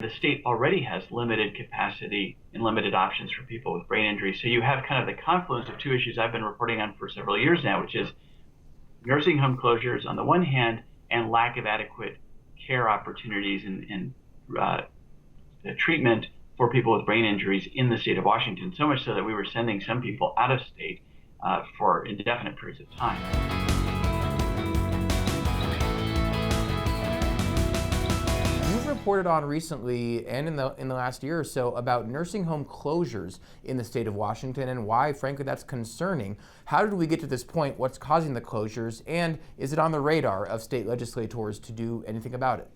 The state already has limited capacity and limited options for people with brain injury. So you have kind of the confluence of two issues I've been reporting on for several years now, which is nursing home closures on the one hand and lack of adequate care opportunities and treatment for people with brain injuries in the state of Washington, so much so that we were sending some people out of state for indefinite periods of time. Reported on recently and in the last year or so about nursing home closures in the state of Washington and why, frankly, that's concerning. How did we get to this point? What's causing the closures? And is it on the radar of state legislators to do anything about it?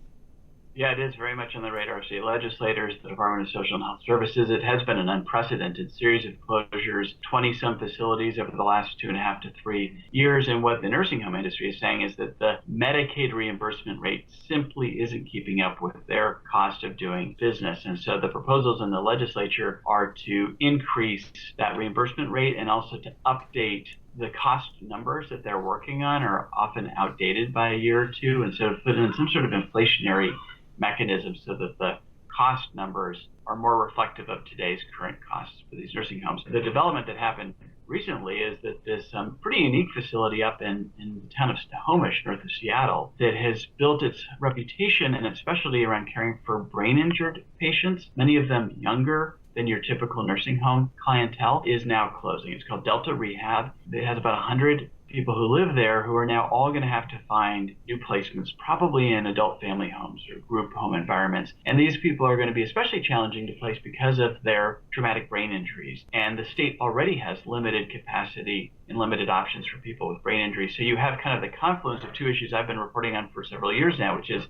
Yeah, it is very much on the radar of state legislators, the Department of Social and Health Services. It has been an unprecedented series of closures, 20-some facilities over the last 2.5 to 3 years. And what the nursing home industry is saying is that the Medicaid reimbursement rate simply isn't keeping up with their cost of doing business. And so the proposals in the legislature are to increase that reimbursement rate and also to update the cost numbers that they're working on are often outdated by a year or two. And so put in some sort of inflationary mechanism so that the cost numbers are more reflective of today's current costs for these nursing homes. The development that happened recently is that this pretty unique facility up in the town of Snohomish, north of Seattle, that has built its reputation and its specialty around caring for brain injured patients, many of them younger than your typical nursing home clientele, is now closing. It's called Delta Rehab. It has about 100 people who live there who are now all going to have to find new placements, probably in adult family homes or group home environments. And these people are going to be especially challenging to place because of their traumatic brain injuries. And the state already has limited capacity and limited options for people with brain injuries. So you have kind of the confluence of two issues I've been reporting on for several years now, which is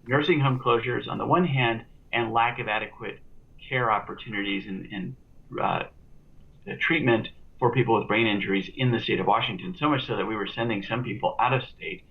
nursing home closures on the one hand and lack of adequate care opportunities and treatment for people with brain injuries in the state of Washington, so much so that we were sending some people out of state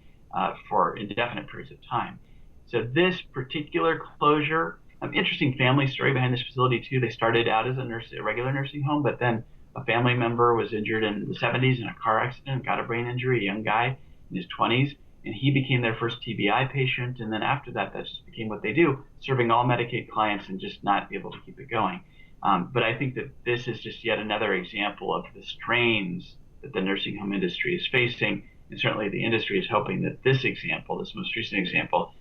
for indefinite periods of time. So this particular closure, interesting family story behind this facility too. They started out as a regular nursing home, but then a family member was injured in the 70s in a car accident, got a brain injury, a young guy in his 20s, and he became their first TBI patient. And then after that, that just became what they do, serving all Medicaid clients and just not be able to keep it going. But I think that this is just yet another example of the strains that the nursing home industry is facing. And certainly the industry is hoping that this example, this most recent example,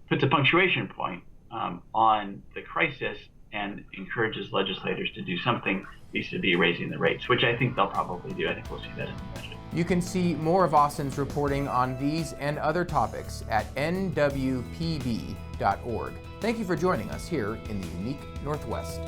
puts a punctuation point on the crisis and encourages legislators to do something vis-a-vis raising the rates, which I think they'll probably do. I think we'll see that in the budget. You can see more of Austin's reporting on these and other topics at nwpb.org. Thank you for joining us here in the unique Northwest.